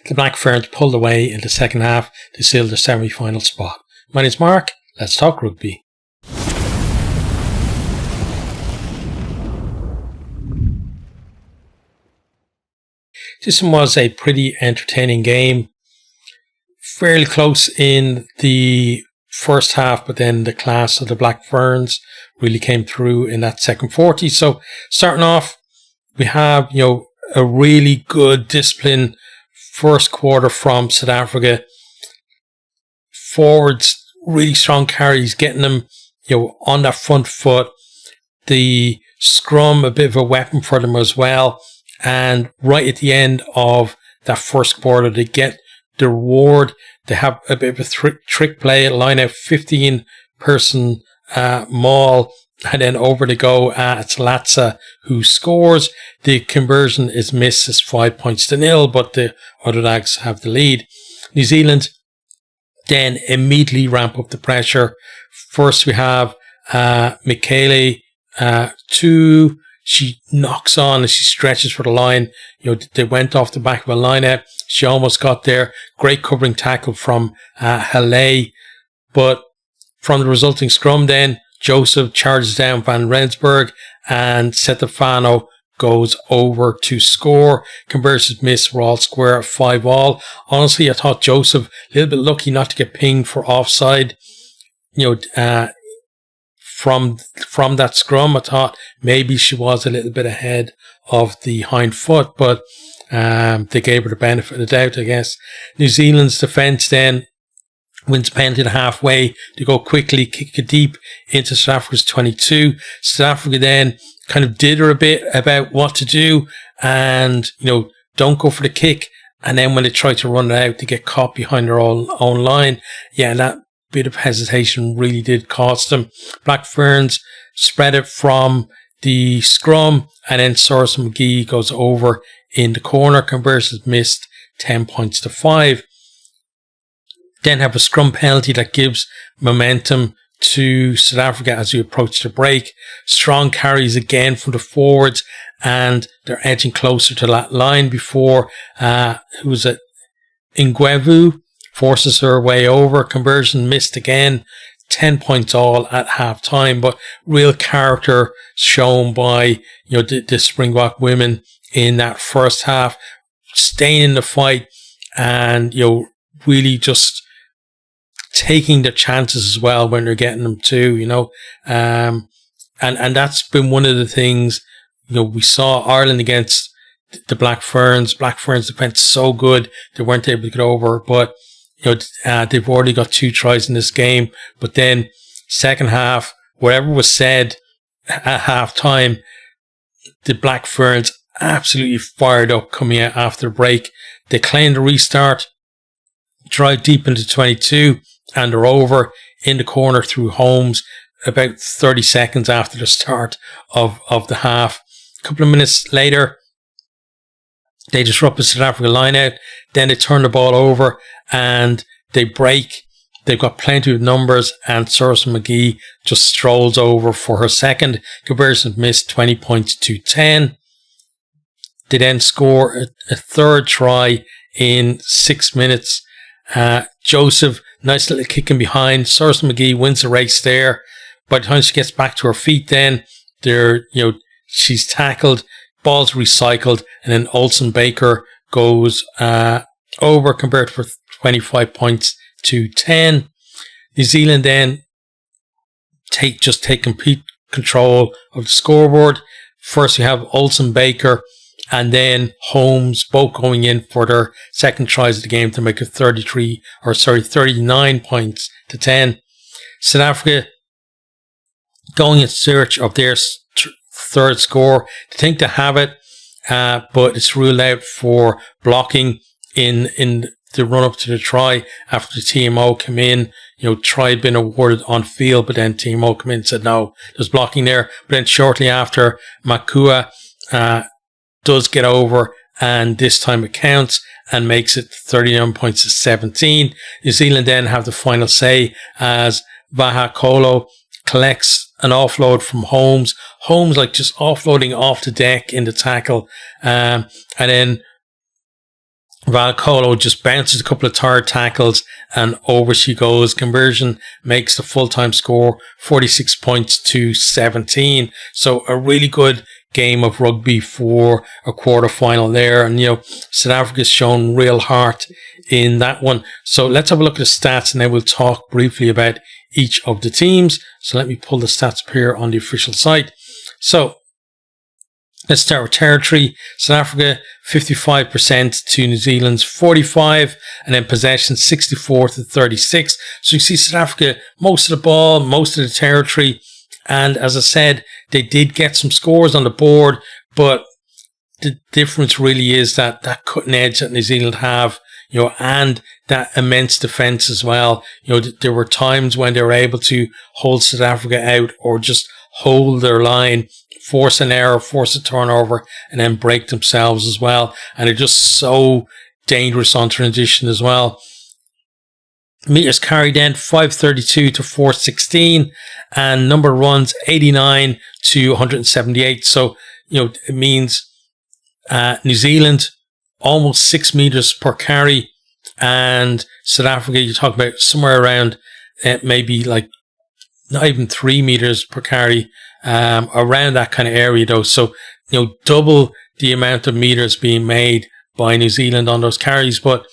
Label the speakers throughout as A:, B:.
A: the Black Ferns pulled away in the second half to seal the semi-final spot. My name's Mark. Let's talk rugby. This one was a pretty entertaining game. Fairly close in the first half, but then the class of the Black Ferns really came through in that second 40. So starting off, we have, a really good discipline first quarter from South Africa. Forwards, really strong carries, getting them, on that front foot. The scrum, a bit of a weapon for them as well. And right at the end of that first quarter, they get the reward. They have a bit of a trick play, line out 15-person maul, and then over they go. It's Latza who scores. The conversion is missed as 5 points to 0, but the other Dogs have the lead. New Zealand then immediately ramp up the pressure. First we have MacLeod, she knocks on and she stretches for the line. They went off the back of a line out. She almost got there. Great covering tackle from Halle. But from the resulting scrum then, Joseph charges down Van Rensburg and Stefano goes over to score. Conversions miss. We're all square at 5-5. Honestly, I thought Joseph a little bit lucky not to get pinged for offside. From that scrum, I thought maybe she was a little bit ahead of the hind foot, but they gave her the benefit of the doubt, I guess. New Zealand's defence then wins penalty to halfway to go quickly, kick it deep into South Africa's 22. South Africa then kind of did her a bit about what to do and, don't go for the kick. And then when they try to run it out, they get caught behind their own line. Yeah, that bit of hesitation really did cost them. Black Ferns spread it from the scrum, and then Soros McGee goes over in the corner. Conversions missed, 10 points to 5. Then have a scrum penalty that gives momentum to South Africa as we approach the break. Strong carries again from the forwards, and they're edging closer to that line before who was it? Ingwevu forces her way over. Conversion missed again. 10 points all at half time, but real character shown by the Springbok women in that first half, staying in the fight and really just taking their chances as well when they're getting them too. And that's been one of the things we saw Ireland against the Black Ferns. Black Ferns defense so good they weren't able to get over, but they've already got 2 tries in this game. But then second half, whatever was said at half time, the Black Ferns absolutely fired up coming out after the break. They claimed the restart, drive deep into 22, and they're over in the corner through Holmes about 30 seconds after the start of the half. A couple of minutes later, they disrupt the South Africa line out. Then they turn the ball over and they break. They've got plenty of numbers, and Soros McGee just strolls over for her second. Conversion missed, 20 points to 10. They then score a third try in 6 minutes. Joseph, nice little kicking behind. Soros McGee wins the race there. By the time she gets back to her feet, then she's tackled, ball's recycled, and then Olsen Baker goes over, compared for 25 points to 10. New Zealand then take complete control of the scoreboard. First we have Olsen Baker and then Holmes both going in for their second tries of the game to make it 39 points to 10. South Africa going in search of their third score. They think they have it, but it's ruled out for blocking in the run up to the try after the TMO came in. Try had been awarded on field, but then TMO came in and said no, there's blocking there. But then shortly after, Makua does get over, and this time it counts and makes it 39 points to 17. New Zealand then have the final say as Vaha Kolo collects an offload from Holmes. Holmes just offloading off the deck in the tackle, and then Valcolo just bounces a couple of tired tackles and over she goes. Conversion makes the full-time score 46 points to 17. So a really good game of rugby for a quarter-final there. And, South Africa's shown real heart in that one. So let's have a look at the stats and then we'll talk briefly about each of the teams. So let me pull the stats up here on the official site. So let's start with territory. South Africa 55% to New Zealand's 45, and then possession 64 to 36. So you see South Africa, most of the ball, most of the territory. And as I said, they did get some scores on the board, but the difference really is that cutting edge that New Zealand have, and that immense defense as well. There were times when they were able to hold South Africa out or just hold their line, force an error, force a turnover, and then break themselves as well. And they're just so dangerous on transition as well. Meters carried then 532 to 416, and number of runs 89 to 178. So, it means New Zealand almost 6 meters per carry, and South Africa, you talk about somewhere around maybe like not even 3 meters per carry, around that kind of area though. So, double the amount of meters being made by New Zealand on those carries. But,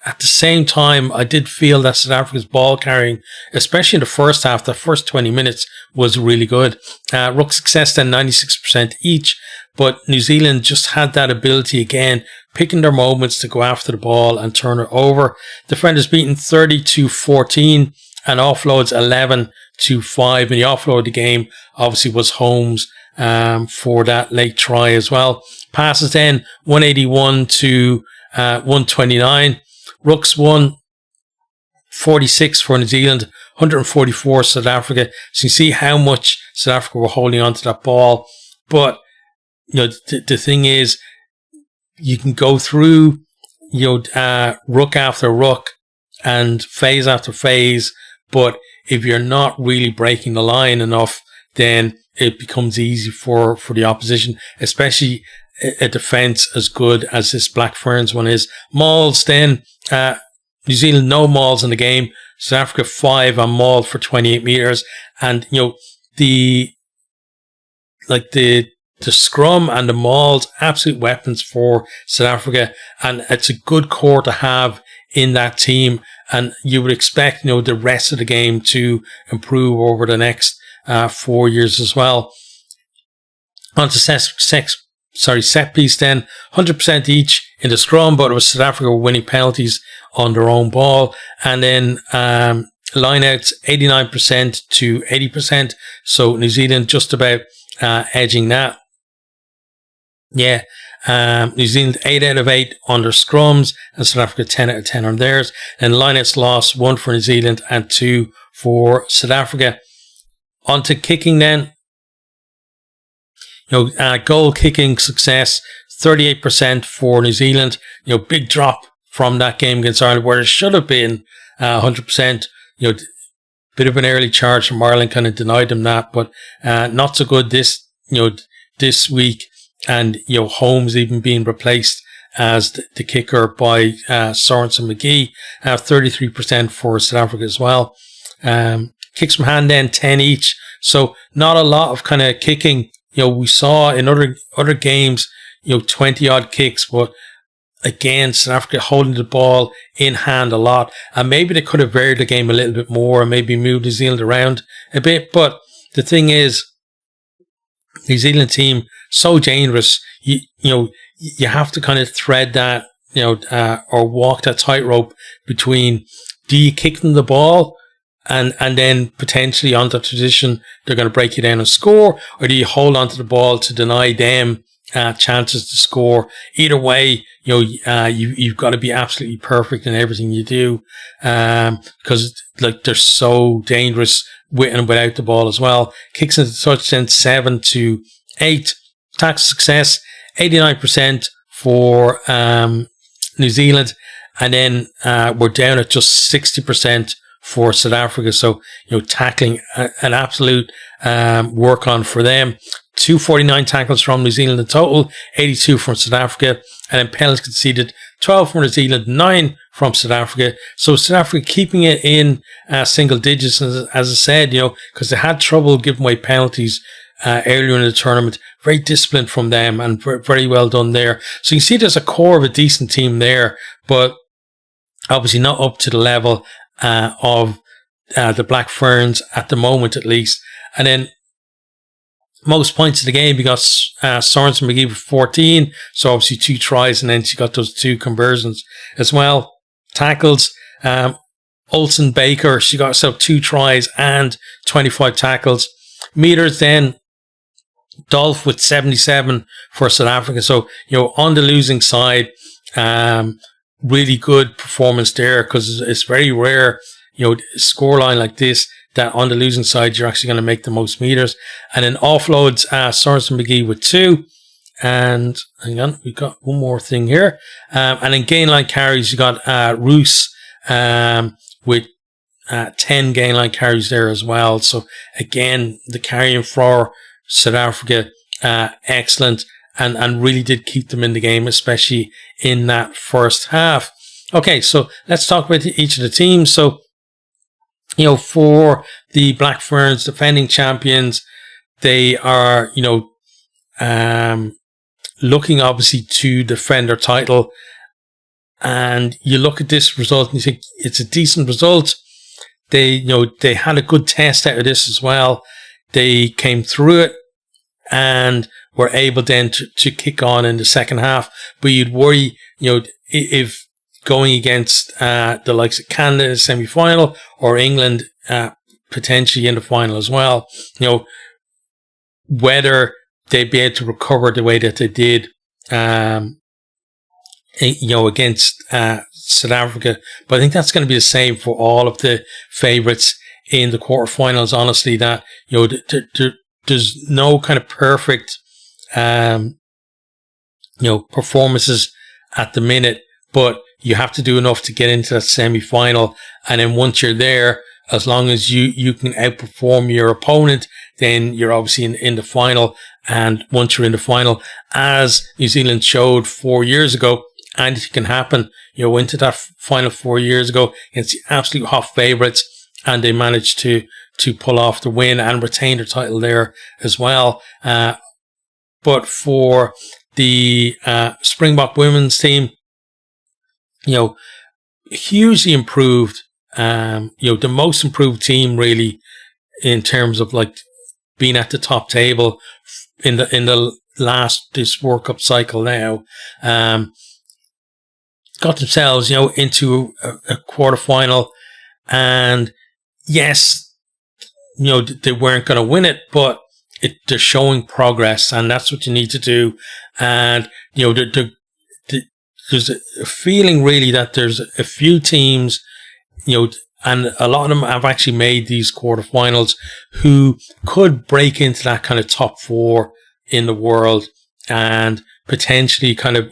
A: at the same time, I did feel that South Africa's ball carrying, especially in the first half, the first 20 minutes was really good. Ruck success then 96% each, but New Zealand just had that ability again, picking their moments to go after the ball and turn it over. Defenders beaten 30 to 14 and offloads 11 to 5. And the offload of the game obviously was Holmes for that late try as well. Passes then 181 to 129. Rucks 146 for New Zealand, 144 South Africa. So you see how much South Africa were holding on to that ball. But, the thing is, you can go through, ruck after ruck and phase after phase. But if you're not really breaking the line enough, then it becomes easy for the opposition, especially a defence as good as this Black Ferns one is. Mauls then, New Zealand no mauls in the game. South Africa 5 on maul for 28 meters. And, the scrum and the mauls, absolute weapons for South Africa. And it's a good core to have in that team. And you would expect, the rest of the game to improve over the next 4 years as well. On to set piece then, 100% each in the scrum, but it was South Africa winning penalties on their own ball. And then lineouts 89% to 80%. So New Zealand just about edging that. Yeah. New Zealand 8 out of 8 on their scrums, and South Africa 10 out of 10 on theirs. And lineouts lost 1 for New Zealand and 2 for South Africa. On to kicking then. Goal kicking success 38% for New Zealand. Big drop from that game against Ireland where it should have been 100%. Bit of an early charge from Ireland kind of denied them that, but not so good this week. And Holmes even being replaced as the kicker by Sorensen McGee. 33% for South Africa as well. Kicks from hand then 10 each. So not a lot of kind of kicking. We saw in other games, 20 odd kicks, but again, South Africa holding the ball in hand a lot. And maybe they could have varied the game a little bit more and maybe moved New Zealand around a bit. But the thing is, New Zealand team, so dangerous. You have to kind of thread that, or walk that tightrope between, do you kick them the ball and then potentially on the transition, they're going to break you down and score, or do you hold onto the ball to deny them chances to score? Either way, you've got to be absolutely perfect in everything you do, because they're so dangerous with and without the ball as well. Kicks into touch then 7 to 8. Tackle success 89% for New Zealand, and then we're down at just 60% for South Africa. So tackling an absolute work on for them. 249 tackles from New Zealand in total, 82 from South Africa, and then penalties conceded, 12 from New Zealand, 9 from South Africa. So South Africa keeping it in single digits, as I said, because they had trouble giving away penalties earlier in the tournament. Very disciplined from them and very well done there. So you can see there's a core of a decent team there, but obviously not up to the level of the Black Ferns at the moment, at least. And then most points of the game, we got Sorensen McGee with 14, so obviously 2 tries, and then she got those 2 conversions as well. Tackles, Olsen Baker, she got herself 2 tries and 25 tackles. Meters then, Dolph with 77 for South Africa. So, on the losing side, really good performance there, because it's very rare, scoreline like this, that on the losing side, you're actually going to make the most meters. And then offloads, Sorensen McGee with 2. And hang on, we got one more thing here. And then gain line carries, you got Roos with 10 gain line carries there as well. So again, the carrying for South Africa, excellent, and really did keep them in the game, especially in that first half. Okay, so let's talk about each of the teams. So, for the Black Ferns, defending champions, they are, looking obviously to defend their title. And you look at this result and you think it's a decent result. They had a good test out of this as well. They came through it and were able then to kick on in the second half. But you'd worry, if going against the likes of Canada in the semi-final, or England potentially in the final as well, whether they'd be able to recover the way that they did, against South Africa. But I think that's going to be the same for all of the favourites in the quarterfinals. Honestly, that there's no kind of perfect performances at the minute, but you have to do enough to get into that semi-final. And then once you're there, as long as you can outperform your opponent, then you're obviously in the final. And once you're in the final, as New Zealand showed 4 years ago, anything can happen. Went to that final 4 years ago against the absolute hot favourites, and they managed to pull off the win and retain their title there as well. But for the Springbok women's team, hugely improved. The most improved team really in terms of like being at the top table in the this World Cup cycle now. Got themselves, into a quarterfinal, and yes, they weren't going to win it, but they're showing progress, and that's what you need to do. And there's a feeling really that there's a few teams, and a lot of them have actually made these quarterfinals, who could break into that kind of top 4 in the world and potentially kind of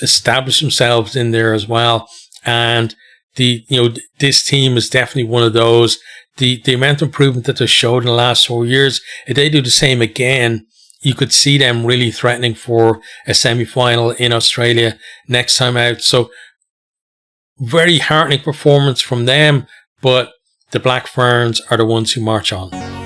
A: establish themselves in there as well. And this team is definitely one of those. The amount of improvement that they showed in the last 4 years, if they do the same again, you could see them really threatening for a semi-final in Australia next time out. So very heartening performance from them, but the Black Ferns are the ones who march on.